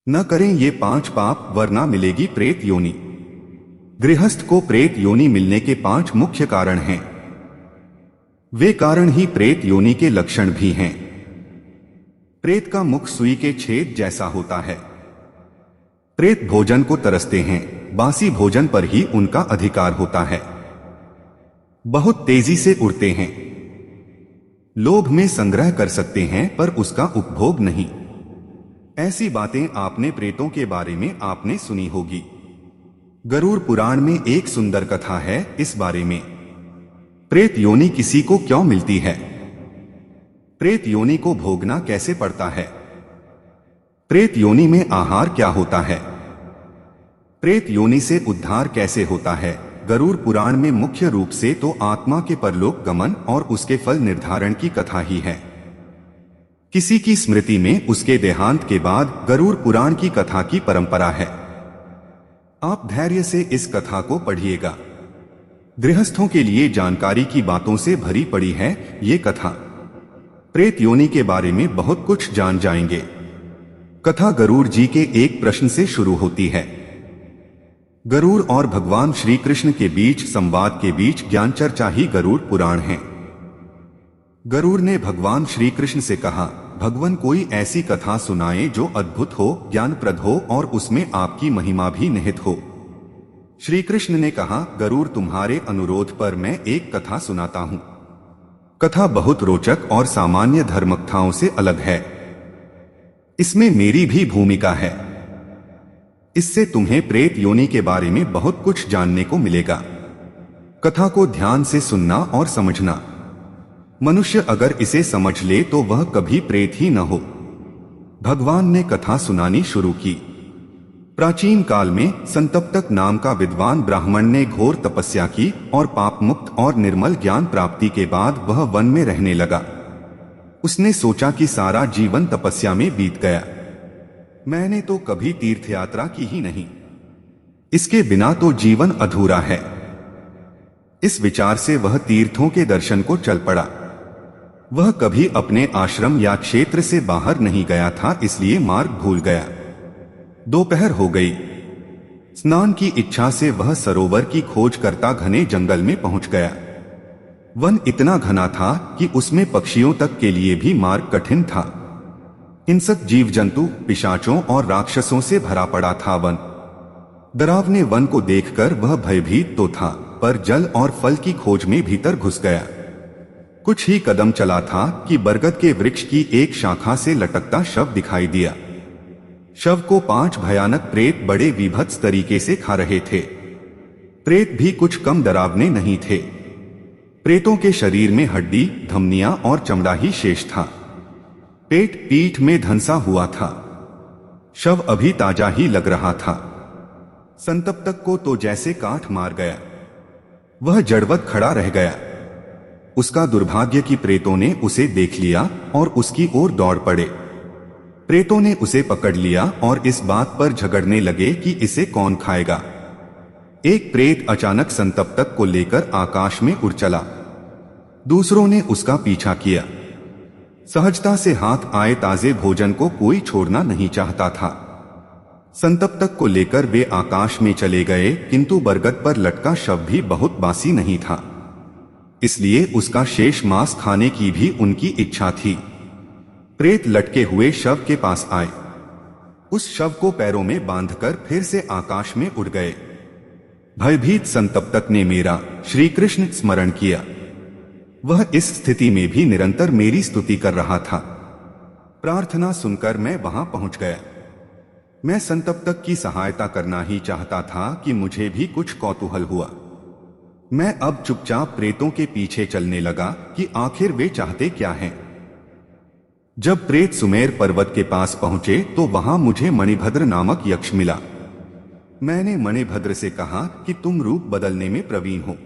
न करें ये 5 पाप वरना मिलेगी प्रेत योनि। गृहस्थ को प्रेत योनि मिलने के 5 मुख्य कारण हैं। वे कारण ही प्रेत योनि के लक्षण भी हैं। प्रेत का मुख सुई के छेद जैसा होता है। प्रेत भोजन को तरसते हैं, बासी भोजन पर ही उनका अधिकार होता है। बहुत तेजी से उड़ते हैं। लोभ में संग्रह कर सकते हैं पर उसका उपभोग नहीं। ऐसी बातें आपने प्रेतों के बारे में आपने सुनी होगी। गरुड़ पुराण में एक सुंदर कथा है इस बारे में। प्रेत योनि किसी को क्यों मिलती है? प्रेत योनि को भोगना कैसे पड़ता है? प्रेत योनि में आहार क्या होता है? प्रेत योनि से उद्धार कैसे होता है? गरुड़ पुराण में मुख्य रूप से तो आत्मा के परलोक गमन और उसके फल निर्धारण की कथा ही है। किसी की स्मृति में उसके देहांत के बाद गरुड़ पुराण की कथा की परंपरा है। आप धैर्य से इस कथा को पढ़िएगा। गृहस्थों के लिए जानकारी की बातों से भरी पड़ी है ये कथा। प्रेत योनि के बारे में बहुत कुछ जान जाएंगे। कथा गरुड़ जी के एक प्रश्न से शुरू होती है। गरुड़ और भगवान श्री कृष्ण के बीच संवाद के बीच ज्ञान चर्चा ही गरुड़ पुराण है। गरुड़ ने भगवान श्री कृष्ण से कहा, भगवान कोई ऐसी कथा सुनाए जो अद्भुत हो, ज्ञानप्रद हो और उसमें आपकी महिमा भी निहित हो। श्री कृष्ण ने कहा, गरुड़ तुम्हारे अनुरोध पर मैं एक कथा सुनाता हूं। कथा बहुत रोचक और सामान्य धर्मकथाओं से अलग है। इसमें मेरी भी भूमिका है। इससे तुम्हें प्रेत योनि के बारे में बहुत कुछ जानने को मिलेगा। कथा को ध्यान से सुनना और समझना। मनुष्य अगर इसे समझ ले तो वह कभी प्रेत ही न हो। भगवान ने कथा सुनानी शुरू की। प्राचीन काल में संतप्तक नाम का विद्वान ब्राह्मण ने घोर तपस्या की और पाप मुक्त और निर्मल ज्ञान प्राप्ति के बाद वह वन में रहने लगा। उसने सोचा कि सारा जीवन तपस्या में बीत गया। मैंने तो कभी तीर्थ यात्रा की ही नहीं, इसके बिना तो जीवन अधूरा है। इस विचार से वह तीर्थों के दर्शन को चल पड़ा। वह कभी अपने आश्रम या क्षेत्र से बाहर नहीं गया था, इसलिए मार्ग भूल गया। दोपहर हो गई। स्नान की इच्छा से वह सरोवर की खोज करता घने जंगल में पहुंच गया। वन इतना घना था कि उसमें पक्षियों तक के लिए भी मार्ग कठिन था। हिंसक जीव जंतु, पिशाचों और राक्षसों से भरा पड़ा था वन। डरावने वन को देखकर वह भयभीत तो था, पर जल और फल की खोज में भीतर घुस गया। कुछ ही कदम चला था कि बरगद के वृक्ष की एक शाखा से लटकता शव दिखाई दिया। शव को 5 भयानक प्रेत बड़े विभत्स तरीके से खा रहे थे। प्रेत भी कुछ कम डरावने नहीं थे। प्रेतों के शरीर में हड्डी, धमनियां और चमड़ा ही शेष था। पेट पीठ में धंसा हुआ था। शव अभी ताजा ही लग रहा था। संतप्तक को तो जैसे काठ मार गया। वह जड़वत खड़ा रह गया। उसका दुर्भाग्य कि प्रेतों ने उसे देख लिया और उसकी ओर दौड़ पड़े। प्रेतों ने उसे पकड़ लिया और इस बात पर झगड़ने लगे कि इसे कौन खाएगा। एक प्रेत अचानक संतप्तक को लेकर आकाश में उड़ चला। दूसरों ने उसका पीछा किया। सहजता से हाथ आए ताजे भोजन को कोई छोड़ना नहीं चाहता था। संतप्तक को लेकर वे आकाश में चले गए, किंतु बरगद पर लटका शव भी बहुत बासी नहीं था, इसलिए उसका शेष मांस खाने की भी उनकी इच्छा थी। प्रेत लटके हुए शव के पास आए। उस शव को पैरों में बांधकर फिर से आकाश में उड़ गए। भयभीत संतप्तक ने मेरा श्री कृष्ण स्मरण किया। वह इस स्थिति में भी निरंतर मेरी स्तुति कर रहा था। प्रार्थना सुनकर मैं वहां पहुंच गया। मैं संतप्तक की सहायता करना ही चाहता था कि मुझे भी कुछ कौतूहल हुआ। मैं अब चुपचाप प्रेतों के पीछे चलने लगा कि आखिर वे चाहते क्या हैं। जब प्रेत सुमेर पर्वत के पास पहुंचे तो वहां मुझे मणिभद्र नामक यक्ष मिला। मैंने मणिभद्र से कहा कि तुम रूप बदलने में प्रवीण हो।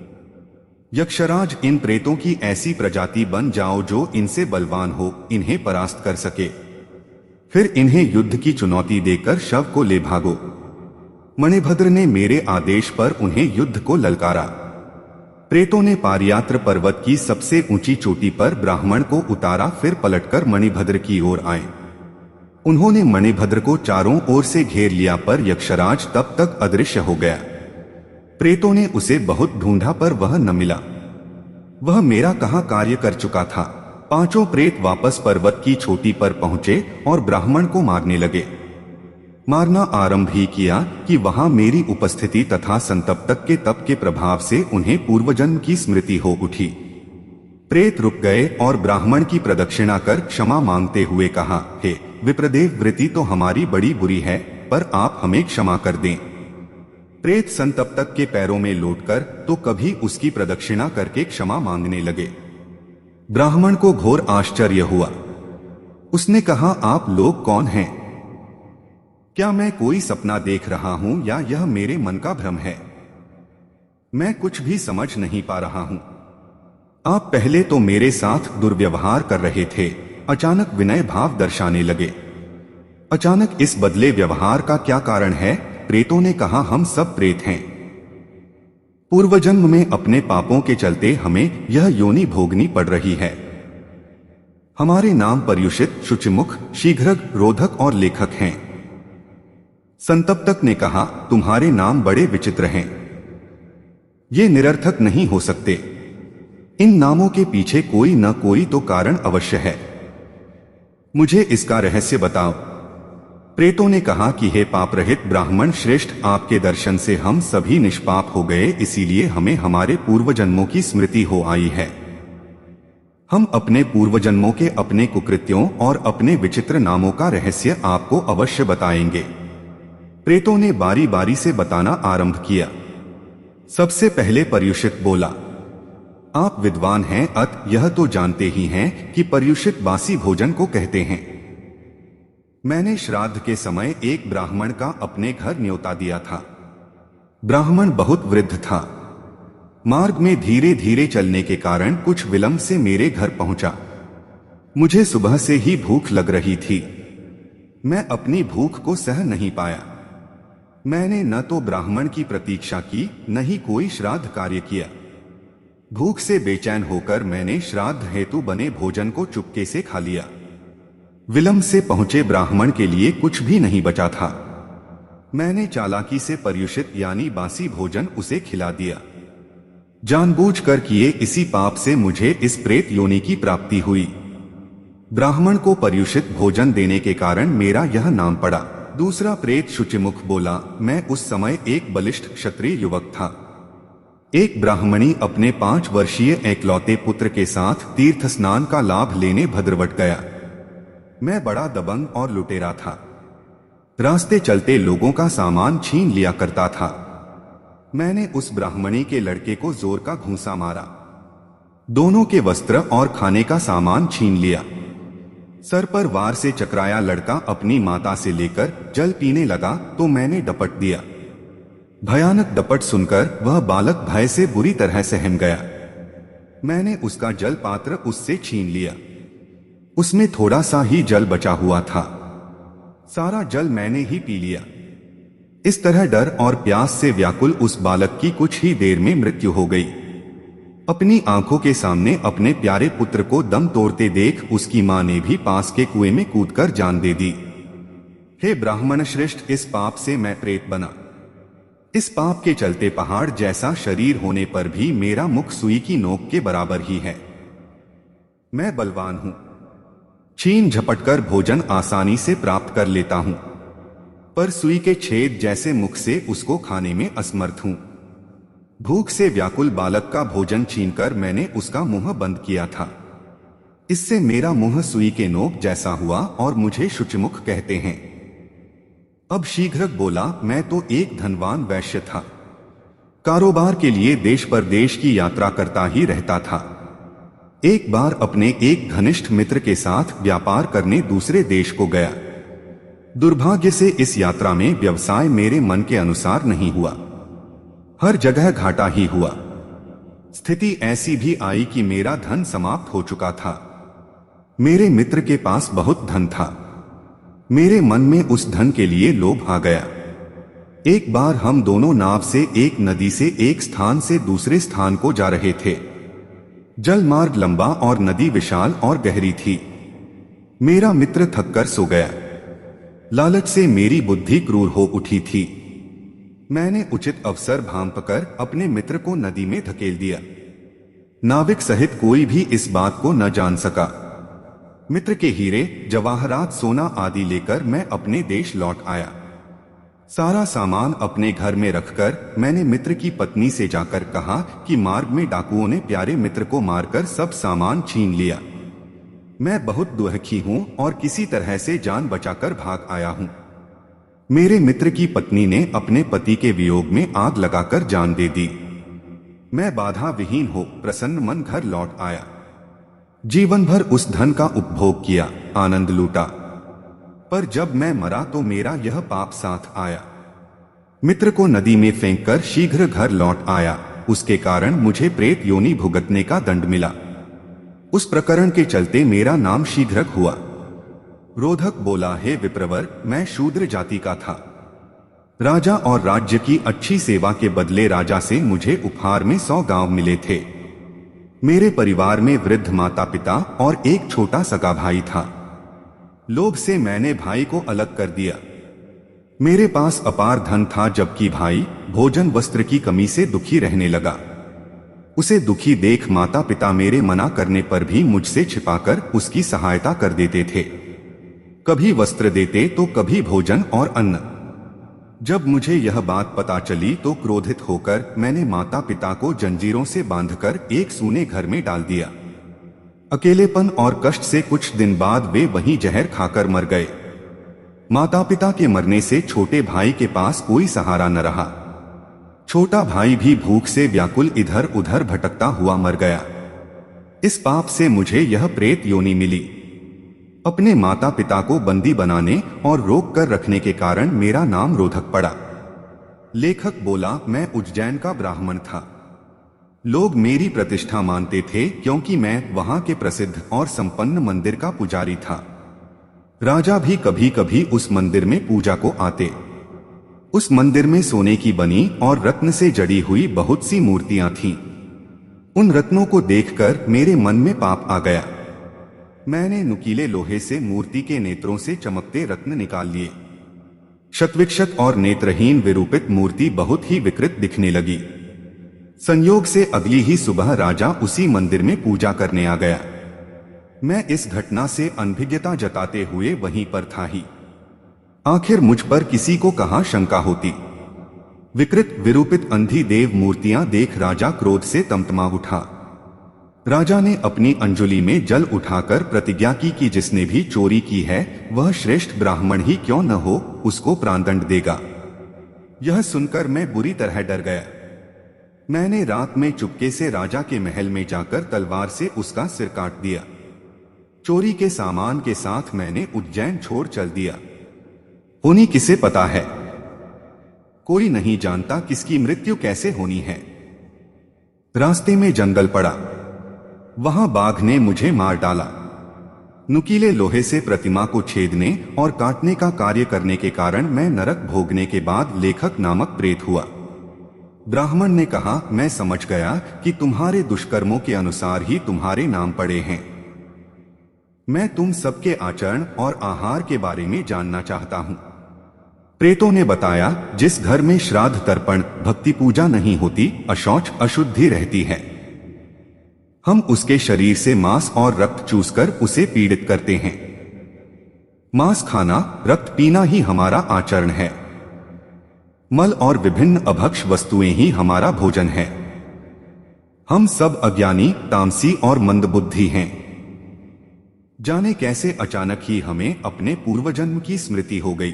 यक्षराज, इन प्रेतों की ऐसी प्रजाति बन जाओ जो इनसे बलवान हो, इन्हें परास्त कर सके। फिर इन्हें युद्ध की चुनौती देकर शव को ले भागो। मणिभद्र ने मेरे आदेश पर उन्हें युद्ध को ललकारा। प्रेतों ने पारियात्र पर्वत की सबसे ऊंची चोटी पर ब्राह्मण को उतारा, फिर पलटकर मणिभद्र की ओर आए। उन्होंने मणिभद्र को चारों ओर से घेर लिया, पर यक्षराज तब तक अदृश्य हो गया। प्रेतों ने उसे बहुत ढूंढा पर वह न मिला। वह मेरा कहा कार्य कर चुका था। पांचों प्रेत वापस पर्वत की चोटी पर पहुंचे और ब्राह्मण को मारने लगे। मारना आरंभ ही किया कि वहां मेरी उपस्थिति तथा संतप्तक के तप के प्रभाव से उन्हें पूर्वजन्म की स्मृति हो उठी। प्रेत रुक गए और ब्राह्मण की प्रदक्षिणा कर क्षमा मांगते हुए कहा, हे विप्रदेव, वृत्ति तो हमारी बड़ी बुरी है, पर आप हमें क्षमा कर दें। प्रेत संतप्तक के पैरों में लौटकर तो कभी उसकी प्रदक्षिणा करके क्षमा मांगने लगे। ब्राह्मण को घोर आश्चर्य हुआ। उसने कहा, आप लोग कौन हैं? क्या मैं कोई सपना देख रहा हूं या यह मेरे मन का भ्रम है? मैं कुछ भी समझ नहीं पा रहा हूं। आप पहले तो मेरे साथ दुर्व्यवहार कर रहे थे, अचानक विनय भाव दर्शाने लगे। अचानक इस बदले व्यवहार का क्या कारण है? प्रेतों ने कहा, हम सब प्रेत हैं। पूर्वजन्म में अपने पापों के चलते हमें यह योनि भोगनी पड़ रही है। हमारे नाम पर्युषित, शुचिमुख, शीघ्रग, रोधक और लेखक हैं। संतप्तक ने कहा, तुम्हारे नाम बड़े विचित्र हैं। ये निरर्थक नहीं हो सकते। इन नामों के पीछे कोई न कोई तो कारण अवश्य है। मुझे इसका रहस्य बताओ। प्रेतों ने कहा कि हे पाप रहित ब्राह्मण श्रेष्ठ, आपके दर्शन से हम सभी निष्पाप हो गए, इसीलिए हमें हमारे पूर्वजन्मों की स्मृति हो आई है। हम अपने पूर्वजन्मों के अपने कुकृत्यों और अपने विचित्र नामों का रहस्य आपको अवश्य बताएंगे। प्रेतों ने बारी बारी से बताना आरंभ किया। सबसे पहले पर्युषित बोला, आप विद्वान हैं, अत यह तो जानते ही हैं कि पर्युषित बासी भोजन को कहते हैं। मैंने श्राद्ध के समय एक ब्राह्मण का अपने घर न्योता दिया था। ब्राह्मण बहुत वृद्ध था। मार्ग में धीरे धीरे चलने के कारण कुछ विलंब से मेरे घर पहुंचा। मुझे सुबह से ही भूख लग रही थी। मैं अपनी भूख को सह नहीं पाया। मैंने न तो ब्राह्मण की प्रतीक्षा की, न ही कोई श्राद्ध कार्य किया। भूख से बेचैन होकर मैंने श्राद्ध हेतु बने भोजन को चुपके से खा लिया। विलंब से पहुंचे ब्राह्मण के लिए कुछ भी नहीं बचा था। मैंने चालाकी से पर्युषित यानी बासी भोजन उसे खिला दिया। जानबूझकर किए इसी पाप से मुझे इस प्रेत योनि की प्राप्ति हुई। ब्राह्मण को पर्युषित भोजन देने के कारण मेरा यह नाम पड़ा। दूसरा प्रेत शुचिमुख बोला, मैं उस समय एक बलिष्ठ क्षत्रिय युवक था। एक ब्राह्मणी अपने 5 वर्षीय एकलौते पुत्र के साथ तीर्थ स्नान का लाभ लेने भद्रवट गया। मैं बड़ा दबंग और लुटेरा था। रास्ते चलते लोगों का सामान छीन लिया करता था। मैंने उस ब्राह्मणी के लड़के को जोर का घूंसा मारा। दोनों के वस्त्र और खाने का सामान छीन लिया। सर पर वार से चकराया लड़का अपनी माता से लेकर जल पीने लगा तो मैंने डपट दिया। भयानक डपट सुनकर वह बालक भय से बुरी तरह सहम गया। मैंने उसका जल पात्र उससे छीन लिया। उसमें थोड़ा सा ही जल बचा हुआ था। सारा जल मैंने ही पी लिया। इस तरह डर और प्यास से व्याकुल उस बालक की कुछ ही देर में मृत्यु हो गई। अपनी आंखों के सामने अपने प्यारे पुत्र को दम तोड़ते देख उसकी मां ने भी पास के कुएं में कूदकर जान दे दी। हे ब्राह्मण श्रेष्ठ, इस पाप से मैं प्रेत बना। इस पाप के चलते पहाड़ जैसा शरीर होने पर भी मेरा मुख सुई की नोक के बराबर ही है। मैं बलवान हूं, छीन झपटकर भोजन आसानी से प्राप्त कर लेता हूं, पर सुई के छेद जैसे मुख से उसको खाने में असमर्थ हूं। भूख से व्याकुल बालक का भोजन छीनकर मैंने उसका मुंह बंद किया था। इससे मेरा मुंह सुई के नोक जैसा हुआ और मुझे शुचिमुख कहते हैं। अब शीघ्र बोला, मैं तो एक धनवान वैश्य था। कारोबार के लिए देश परदेश की यात्रा करता ही रहता था। एक बार अपने एक घनिष्ठ मित्र के साथ व्यापार करने दूसरे देश को गया। दुर्भाग्य से इस यात्रा में व्यवसाय मेरे मन के अनुसार नहीं हुआ। हर जगह घाटा ही हुआ। स्थिति ऐसी भी आई कि मेरा धन समाप्त हो चुका था। मेरे मित्र के पास बहुत धन था। मेरे मन में उस धन के लिए लोभ आ गया। एक बार हम दोनों नाव से एक नदी से एक स्थान से दूसरे स्थान को जा रहे थे। जल मार्ग लंबा और नदी विशाल और गहरी थी। मेरा मित्र थककर सो गया। लालच से मेरी बुद्धि क्रूर हो उठी थी। मैंने उचित अवसर भांपकर अपने मित्र को नदी में धकेल दिया। नाविक सहित कोई भी इस बात को न जान सका। मित्र के हीरे, जवाहरात, सोना आदि लेकर मैं अपने देश लौट आया। सारा सामान अपने घर में रखकर मैंने मित्र की पत्नी से जाकर कहा कि मार्ग में डाकुओं ने प्यारे मित्र को मारकर सब सामान छीन लिया। मैं बहुत दुखी हूं और किसी तरह से जान बचाकर भाग आया हूं। मेरे मित्र की पत्नी ने अपने पति के वियोग में आग लगाकर जान दे दी। मैं बाधा विहीन हो प्रसन्न मन घर लौट आया। जीवन भर उस धन का उपभोग किया, आनंद लूटा, पर जब मैं मरा तो मेरा यह पाप साथ आया। मित्र को नदी में फेंककर शीघ्र घर लौट आया, उसके कारण मुझे प्रेत योनि भुगतने का दंड मिला। उस प्रकरण के चलते मेरा नाम शीघ्रक हुआ। रोधक बोला, हे विप्रवर, मैं शूद्र जाति का था। राजा और राज्य की अच्छी सेवा के बदले राजा से मुझे उपहार में 100 गांव मिले थे। मेरे परिवार में वृद्ध माता पिता और एक छोटा सगा भाई था। लोभ से मैंने भाई को अलग कर दिया। मेरे पास अपार धन था, जबकि भाई भोजन वस्त्र की कमी से दुखी रहने लगा। उसे दुखी देख माता पिता मेरे मना करने पर भी मुझसे छिपाकर उसकी सहायता कर देते थे। कभी वस्त्र देते तो कभी भोजन और अन्न। जब मुझे यह बात पता चली तो क्रोधित होकर मैंने माता पिता को जंजीरों से बांधकर एक सूने घर में डाल दिया। अकेलेपन और कष्ट से कुछ दिन बाद वे वहीं जहर खाकर मर गए। माता पिता के मरने से छोटे भाई के पास कोई सहारा न रहा। छोटा भाई भी भूख से व्याकुल इधर उधर भटकता हुआ मर गया। इस पाप से मुझे यह प्रेत योनि मिली। अपने माता पिता को बंदी बनाने और रोक कर रखने के कारण मेरा नाम रोधक पड़ा। लेखक बोला, मैं उज्जैन का ब्राह्मण था। लोग मेरी प्रतिष्ठा मानते थे क्योंकि मैं वहां के प्रसिद्ध और संपन्न मंदिर का पुजारी था। राजा भी कभी कभी उस मंदिर में पूजा को आते। उस मंदिर में सोने की बनी और रत्न से जड़ी हुई बहुत सी मूर्तियां थीं। उन रत्नों को देखकर मेरे मन में पाप आ गया। मैंने नुकीले लोहे से मूर्ति के नेत्रों से चमकते रत्न निकाल लिए। शतविक्षत और नेत्रहीन विरूपित मूर्ति बहुत ही विकृत दिखने लगी। संयोग से अगली ही सुबह राजा उसी मंदिर में पूजा करने आ गया। मैं इस घटना से अनभिज्ञता जताते हुए वहीं पर था ही। आखिर मुझ पर किसी को कहां शंका होती। विकृत विरूपित अंधी देव मूर्तियां देख राजा क्रोध से तमतमा उठा। राजा ने अपनी अंजुली में जल उठाकर प्रतिज्ञा की कि जिसने भी चोरी की है वह श्रेष्ठ ब्राह्मण ही क्यों न हो, उसको प्राणदंड देगा। यह सुनकर मैं बुरी तरह डर गया। मैंने रात में चुपके से राजा के महल में जाकर तलवार से उसका सिर काट दिया। चोरी के सामान के साथ मैंने उज्जैन छोड़ चल दिया। होनी किसे पता है, कोई नहीं जानता किसकी मृत्यु कैसे होनी है। रास्ते में जंगल पड़ा, वहां बाघ ने मुझे मार डाला। नुकीले लोहे से प्रतिमा को छेदने और काटने का कार्य करने के कारण मैं नरक भोगने के बाद लेखक नामक प्रेत हुआ। ब्राह्मण ने कहा, मैं समझ गया कि तुम्हारे दुष्कर्मों के अनुसार ही तुम्हारे नाम पड़े हैं। मैं तुम सबके आचरण और आहार के बारे में जानना चाहता हूं। प्रेतों ने बताया, जिस घर में श्राद्ध तर्पण भक्ति पूजा नहीं होती, अशौच अशुद्धि रहती है। हम उसके शरीर से मांस और रक्त चूसकर उसे पीड़ित करते हैं। मांस खाना, रक्त पीना ही हमारा आचरण है। मल और विभिन्न अभक्ष वस्तुएं ही हमारा भोजन है। हम सब अज्ञानी, तामसी और मंदबुद्धि हैं। जाने कैसे अचानक ही हमें अपने पूर्वजन्म की स्मृति हो गई।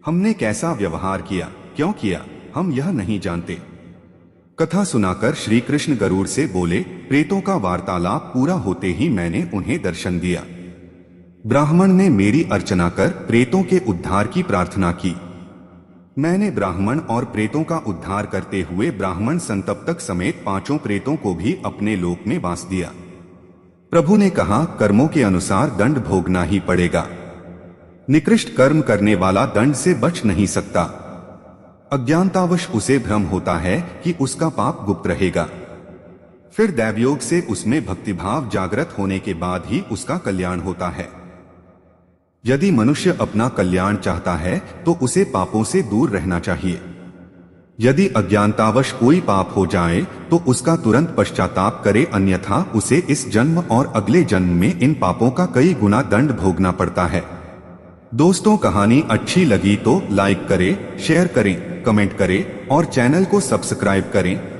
हमने कैसा व्यवहार किया, क्यों किया, हम यह नहीं जानते। कथा सुनाकर श्री कृष्ण गरुड़ से बोले, प्रेतों का वार्तालाप पूरा होते ही मैंने उन्हें दर्शन दिया। ब्राह्मण ने मेरी अर्चना कर प्रेतों के उद्धार की प्रार्थना की। मैंने ब्राह्मण और प्रेतों का उद्धार करते हुए ब्राह्मण संतप्तक समेत 5 प्रेतों को भी अपने लोक में बांस दिया। प्रभु ने कहा, कर्मों के अनुसार दंड भोगना ही पड़ेगा। निकृष्ट कर्म करने वाला दंड से बच नहीं सकता। अज्ञानतावश उसे भ्रम होता है कि उसका पाप गुप्त रहेगा। फिर दैवयोग से उसमें भक्तिभाव जागृत होने के बाद ही उसका कल्याण होता है। यदि मनुष्य अपना कल्याण चाहता है तो उसे पापों से दूर रहना चाहिए। यदि अज्ञानतावश कोई पाप हो जाए तो उसका तुरंत पश्चाताप करे, अन्यथा उसे इस जन्म और अगले जन्म में इन पापों का कई गुना दंड भोगना पड़ता है। दोस्तों, कहानी अच्छी लगी तो लाइक करें, शेयर करें, कमेंट करें और चैनल को सब्सक्राइब करें।